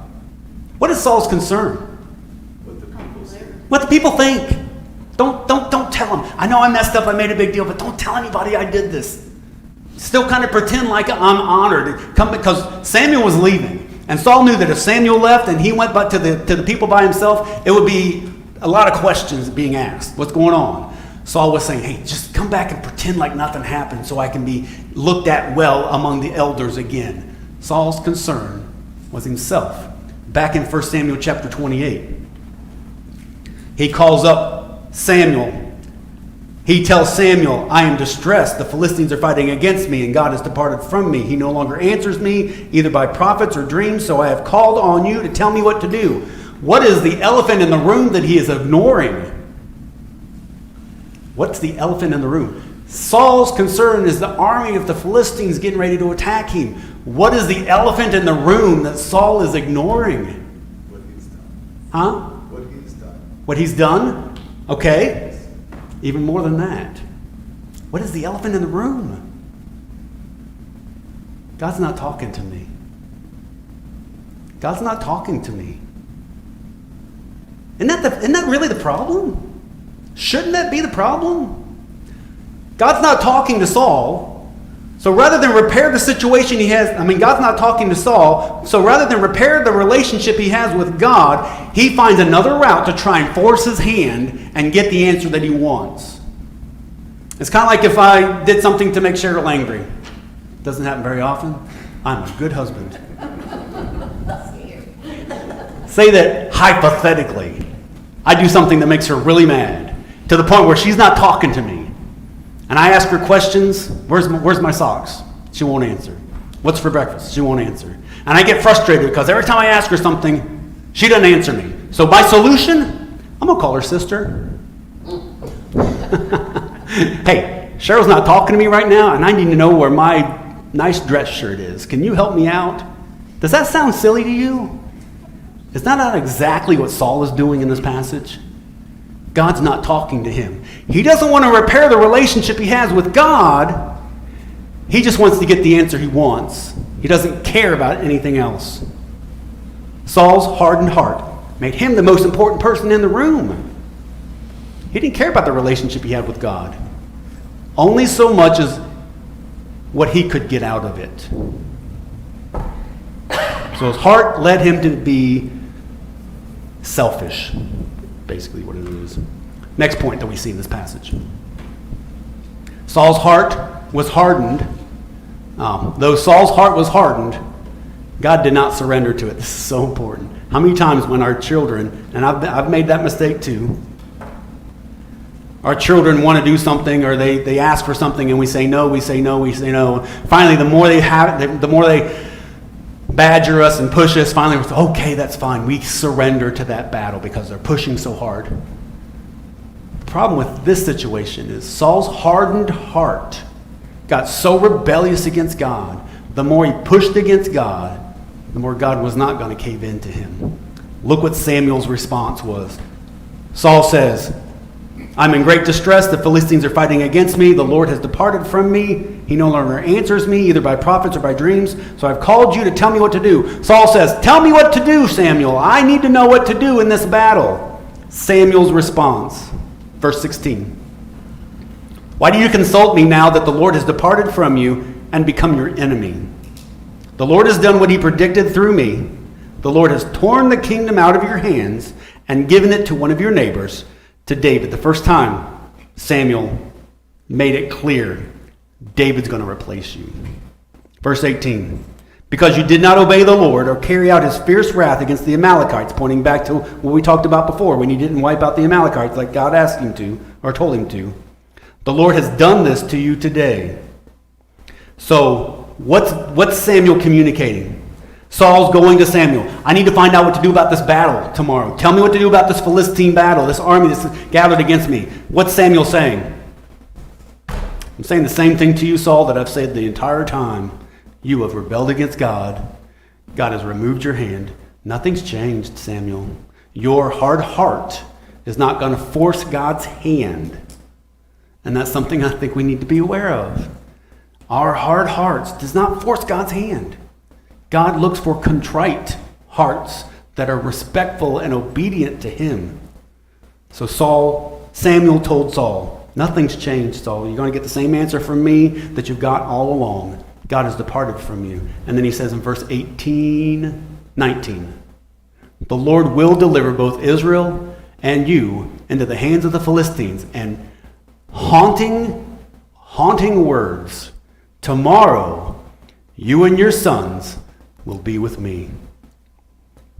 B: What is Saul's concern? What the people think. Don't tell them. I know I messed up, I made a big deal, but don't tell anybody I did this. Still kind of pretend like I'm honored. Because Samuel was leaving. And Saul knew that if Samuel left and he went to the people by himself, it would be a lot of questions being asked. What's going on? Saul was saying, hey, just come back and pretend like nothing happened so I can be looked at well among the elders again. Saul's concern was himself. Back in 1 Samuel chapter 28, he calls up Samuel. He tells Samuel, I am distressed. The Philistines are fighting against me, and God has departed from me. He no longer answers me, either by prophets or dreams, so I have called on you to tell me what to do. What is the elephant in the room that he is ignoring? What's the elephant in the room? Saul's concern is the army of the Philistines getting ready to attack him. What is the elephant in the room that Saul is ignoring?
K: What he's done.
B: Huh?
K: What he's done.
B: What he's done? Okay. Even more than that. What is the elephant in the room? God's not talking to me. God's not talking to me. Isn't that really the problem? Shouldn't that be the problem? God's not talking to Saul, so rather than repair the situation he has, God's not talking to Saul, so rather than repair the relationship he has with God, he finds another route to try and force his hand and get the answer that he wants. It's kind of like if I did something to make Cheryl angry. Doesn't happen very often. I'm a good husband. Say that hypothetically, I do something that makes her really mad, to the point where she's not talking to me. And I ask her questions, where's my socks? She won't answer. What's for breakfast? She won't answer. And I get frustrated because every time I ask her something, she doesn't answer me. So my solution, I'm going to call her sister. Hey, Cheryl's not talking to me right now, and I need to know where my nice dress shirt is. Can you help me out? Does that sound silly to you? Is that not exactly what Saul is doing in this passage? God's not talking to him. He doesn't want to repair the relationship he has with God. He just wants to get the answer he wants. He doesn't care about anything else. Saul's hardened heart made him the most important person in the room. He didn't care about the relationship he had with God. Only so much as what he could get out of it. So his heart led him to be selfish, basically what it is. Next point that we see in this passage. Saul's heart was hardened. Though Saul's heart was hardened, God did not surrender to it. This is so important. How many times when our children, and I've made that mistake too, our children want to do something, or they ask for something and we say no, we say no, we say no. Finally, the more they have it, the more they badger us and push us, finally we say, okay, that's fine. We surrender to that battle because they're pushing so hard. The problem with this situation is Saul's hardened heart got so rebellious against God. The more he pushed against God, the more God was not going to cave in to him. Look what Samuel's response was. Saul says, I'm in great distress. The Philistines are fighting against me. The Lord has departed from me. He no longer answers me, either by prophets or by dreams. So I've called you to tell me what to do. Saul says, tell me what to do, Samuel. I need to know what to do in this battle. Samuel's response, verse 16. Why do you consult me now that the Lord has departed from you and become your enemy? The Lord has done what he predicted through me. The Lord has torn the kingdom out of your hands and given it to one of your neighbors, to David. The first time Samuel made it clear David's going to replace you. Verse 18. Because you did not obey the Lord or carry out his fierce wrath against the Amalekites, pointing back to what we talked about before when he didn't wipe out the Amalekites like God asked him to or told him to. The Lord has done this to you today. So what's Samuel communicating? Saul's going to Samuel. I need to find out what to do about this battle tomorrow. Tell me what to do about this Philistine battle, this army that's gathered against me. What's Samuel saying? I'm saying the same thing to you, Saul, that I've said the entire time. You have rebelled against God. God has removed your hand. Nothing's changed, Samuel. Your hard heart is not going to force God's hand. And that's something I think we need to be aware of. Our hard hearts does not force God's hand. God looks for contrite hearts that are respectful and obedient to him. So Samuel told Saul, nothing's changed, Saul. You're going to get the same answer from me that you've got all along. God has departed from you. And then he says in verse 19, the Lord will deliver both Israel and you into the hands of the Philistines. And haunting words, tomorrow you and your sons will be with me.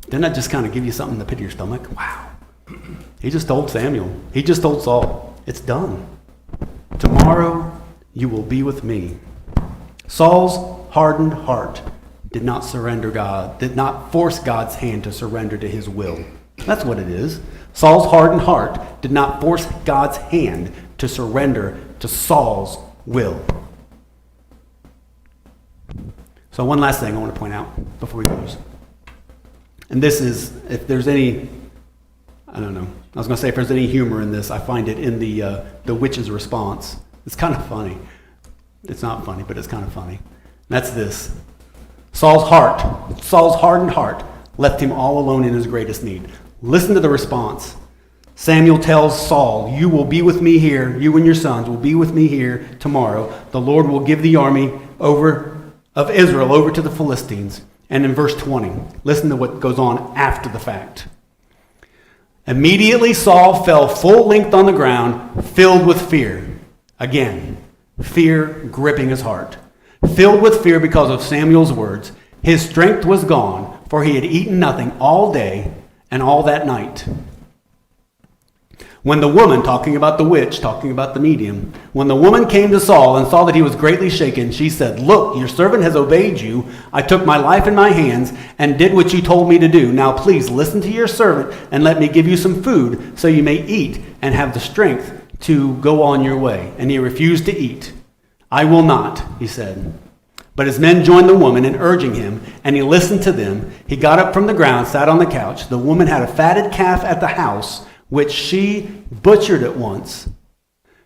B: Didn't that just kind of give you something in the pit of your stomach? Wow. He just told Samuel. He just told Saul, it's done. Tomorrow you will be with me. Saul's hardened heart did not surrender God, did not force God's hand to surrender to his will. That's what it is. Saul's hardened heart did not force God's hand to surrender to Saul's will. So one last thing I want to point out before we close. And this is, if there's any, I don't know, I was going to say if there's any humor in this, I find it in the witch's response. It's kind of funny. It's not funny, but it's kind of funny. And that's this. Saul's hardened heart, left him all alone in his greatest need. Listen to the response. Samuel tells Saul, you will be with me here, you and your sons will be with me here tomorrow. The Lord will give the army of Israel over to the Philistines. And in verse 20, listen to what goes on after the fact. Immediately Saul fell full length on the ground, filled with fear. Again, fear gripping his heart. Filled with fear because of Samuel's words. His strength was gone, for he had eaten nothing all day and all that night. When the woman, talking about the witch, talking about the medium, when the woman came to Saul and saw that he was greatly shaken, she said, look, your servant has obeyed you. I took my life in my hands and did what you told me to do. Now please listen to your servant and let me give you some food so you may eat and have the strength to go on your way. And he refused to eat. I will not, he said. But his men joined the woman in urging him, and he listened to them. He got up from the ground, sat on the couch. The woman had a fatted calf at the house, which she butchered at once.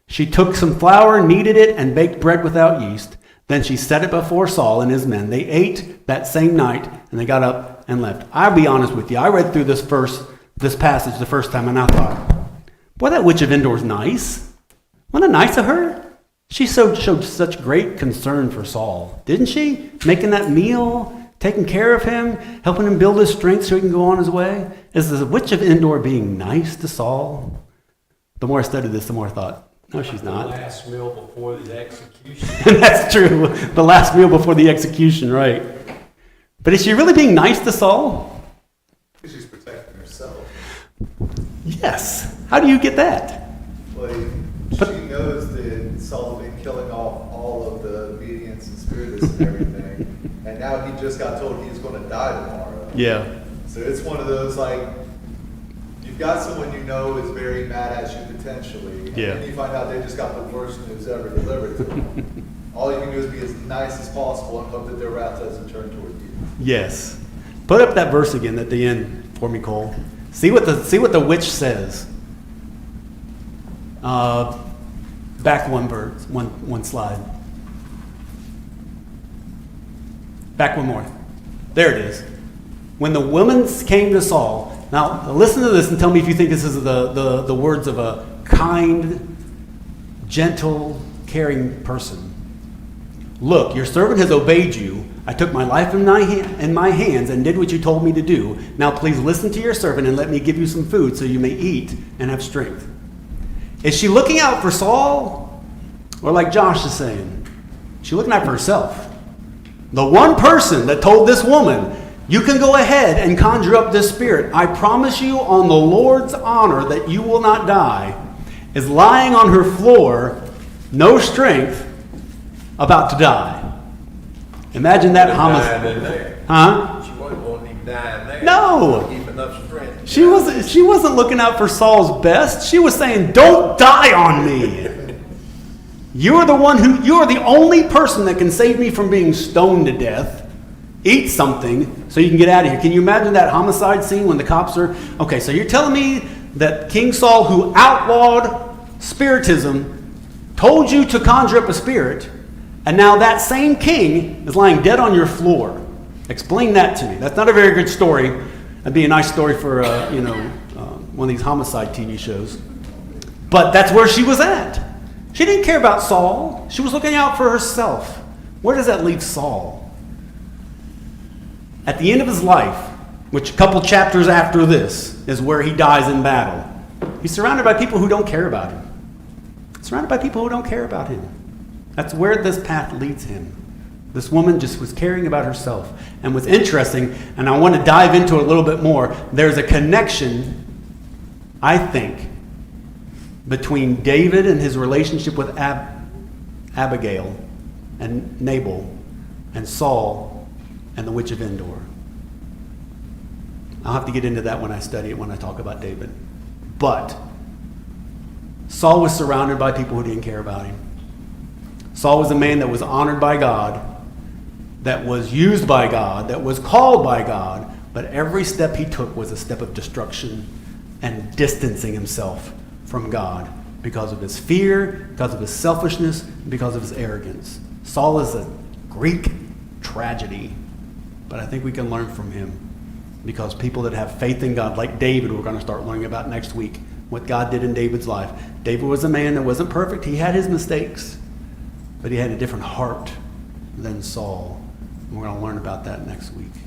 B: She took some flour, kneaded it, and baked bread without yeast. Then she set it before Saul and his men. They ate that same night, and they got up and left. I'll be honest with you. I read through this passage the first time, and I thought, boy, that witch of Endor's nice. Wasn't it nice of her? She showed such great concern for Saul, didn't she? Making that meal, taking care of him, helping him build his strength so he can go on his way. Is the witch of Endor being nice to Saul? The more I studied this, the more I thought, no, she's not.
E: The last meal before the execution.
B: That's true. The last meal before the execution, right. But is she really being nice to Saul?
K: She's protecting herself.
B: Yes. How do you get that?
K: Well, she knows that Saul has been killing off all of the obedience and spiritists and everything. And now he just got told he's going to die tomorrow.
B: Yeah.
K: So it's one of those, like, you've got someone you know is very mad at you potentially. And
B: Yeah.
K: then you find out they just got the worst news ever delivered to them. All you can do is be as nice as possible and hope that their wrath doesn't turn toward you.
B: Yes. Put up that verse again at the end for me, Cole. See what the witch says. Back one verse, one slide. Back one more. There it is. When the woman came to Saul, now listen to this and tell me if you think this is the words of a kind, gentle, caring person. Look, your servant has obeyed you. I took my life in my hands and did what you told me to do. Now please listen to your servant and let me give you some food so you may eat and have strength. Is she looking out for Saul? Or like Josh is saying, she's looking out for herself. The one person that told this woman, you can go ahead and conjure up this spirit. I promise you on the Lord's honor that you will not die, is lying on her floor, no strength, about to die. Imagine that homicide. Huh?
E: She wasn't even dying there.
B: No.
E: Keep enough strength.
B: She wasn't looking out for Saul's best. She was saying, don't die on me. You are the only person that can save me from being stoned to death. Eat something so you can get out of here. Can you imagine that homicide scene when the cops are... Okay, so you're telling me that King Saul, who outlawed spiritism, told you to conjure up a spirit, and now that same king is lying dead on your floor. Explain that to me. That's not a very good story. That'd be a nice story for, one of these homicide TV shows. But that's where she was at. She didn't care about Saul. She was looking out for herself. Where does that leave Saul? At the end of his life, which a couple chapters after this is where he dies in battle, he's surrounded by people who don't care about him. Surrounded by people who don't care about him. That's where this path leads him. This woman just was caring about herself. And what's interesting, and I want to dive into it a little bit more, there's a connection, I think, between David and his relationship with Abigail and Nabal and Saul and the witch of Endor. I'll have to get into that when I study it, when I talk about David. But Saul was surrounded by people who didn't care about him. Saul was a man that was honored by God, that was used by God, that was called by God, but every step he took was a step of destruction and distancing himself from God because of his fear, because of his selfishness, because of his arrogance. Saul is a Greek tragedy, but I think we can learn from him. because people that have faith in God, like David, we're going to start learning about next week, what God did in David's life. David was a man that wasn't perfect. He had his mistakes, but he had a different heart than Saul. And we're going to learn about that next week. Do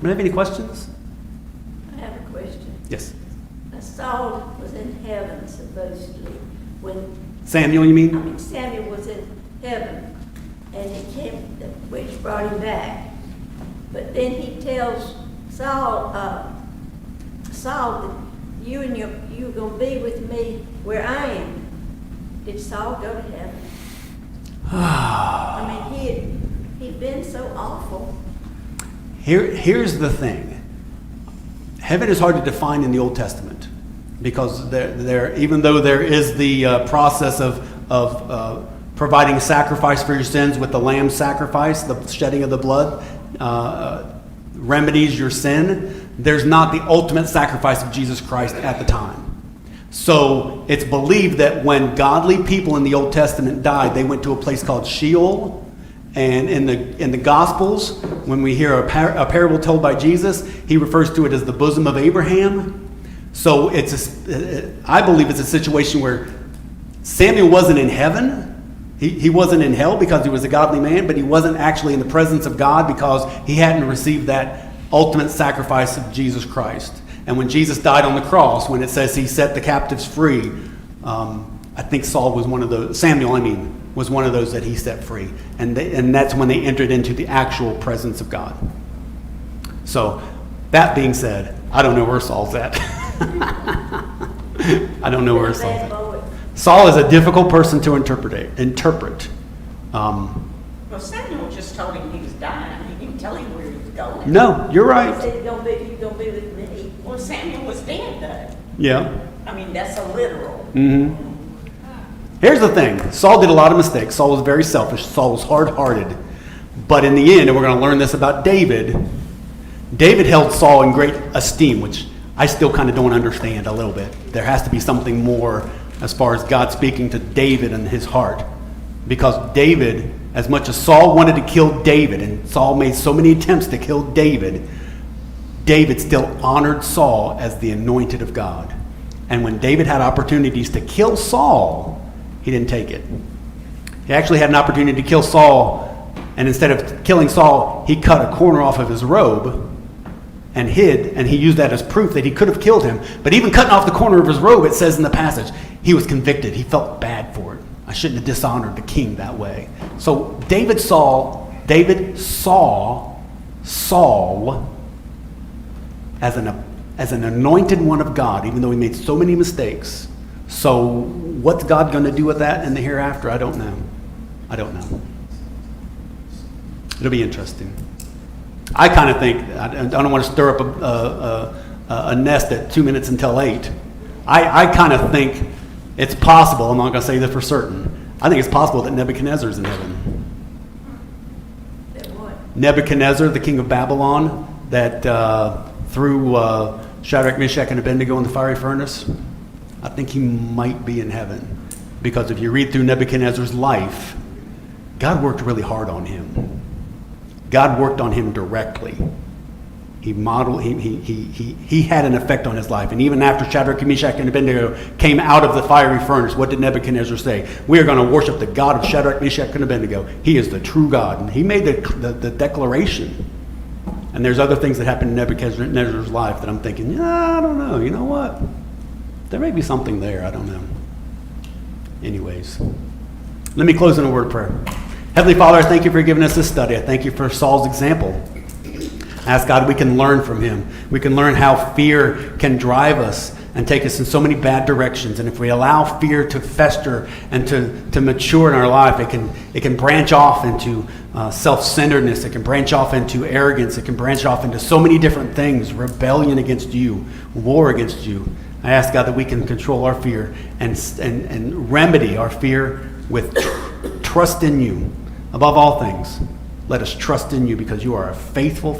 B: you have any questions?
A: I have a question.
B: Yes.
A: Saul was in heaven supposedly when
B: Samuel, you mean?
A: Samuel was in heaven, and he came, the witch brought him back. But then he tells Saul, that you're gonna be with me where I am. Did Saul go to heaven? I mean, he'd been so awful.
B: Here's the thing. Heaven is hard to define in the Old Testament because there even though there is the process of providing sacrifice for your sins with the lamb sacrifice, the shedding of the blood remedies your sin, there's not the ultimate sacrifice of Jesus Christ at the time. So it's believed that when godly people in the Old Testament died, they went to a place called Sheol. And in the Gospels, when we hear a parable told by Jesus, he refers to it as the bosom of Abraham. So I believe it's a situation where Samuel wasn't in heaven. He wasn't in hell because he was a godly man, but he wasn't actually in the presence of God because he hadn't received that ultimate sacrifice of Jesus Christ. And when Jesus died on the cross, when it says he set the captives free, I think Samuel was one of those that he set free. And that's when they entered into the actual presence of God. So, that being said, I don't know where Saul's at. I don't know where Saul's at. Saul is a difficult person to interpret.
I: Well, Samuel just told him he was dying. He didn't tell him where he was going.
B: No, you're right.
A: He said, you're gonna be with me.
I: Well, Samuel was dead, though.
B: Yeah.
I: I mean, that's a literal.
B: Mm-hmm. Here's the thing. Saul did a lot of mistakes. Saul was very selfish. Saul was hard-hearted. But in the end, and we're going to learn this about David, David held Saul in great esteem, which I still kind of don't understand a little bit. There has to be something more as far as God speaking to David and his heart. Because David, as much as Saul wanted to kill David, and Saul made so many attempts to kill David, David still honored Saul as the anointed of God. And when David had opportunities to kill Saul, he didn't take it. He actually had an opportunity to kill Saul, and instead of killing Saul, he cut a corner off of his robe and hid, and he used that as proof that he could have killed him. But even cutting off the corner of his robe, it says in the passage, he was convicted. He felt bad for it. I shouldn't have dishonored the king that way. So David saw Saul as an anointed one of God, even though he made so many mistakes. So what's God going to do with that in the hereafter? I don't know. It'll be interesting. I kind of think, I don't want to stir up a nest at 2 minutes until 8. I kind of think it's possible, I'm not going to say this for certain, I think it's possible that Nebuchadnezzar's in heaven.
A: That what?
B: Nebuchadnezzar, the king of Babylon, that threw Shadrach, Meshach, and Abednego in the fiery furnace, I think he might be in heaven. Because if you read through Nebuchadnezzar's life, God worked really hard on him. God worked on him directly. He had an effect on his life. And even after Shadrach, Meshach, and Abednego came out of the fiery furnace, what did Nebuchadnezzar say? We are going to worship the God of Shadrach, Meshach, and Abednego. He is the true God. And he made the declaration. And there's other things that happened in Nebuchadnezzar's life that I'm thinking, I don't know. You know what? There may be something there. I don't know. Anyways, let me close in a word of prayer. Heavenly Father, I thank you for giving us this study. I thank you for Saul's example. I ask God we can learn from him. We can learn how fear can drive us and take us in so many bad directions. And if we allow fear to fester and to mature in our life, it can branch off into self-centeredness. It can branch off into arrogance. It can branch off into so many different things, rebellion against you, war against you. I ask God that we can control our fear and remedy our fear with trust in you. Above all things, let us trust in you because you are a faithful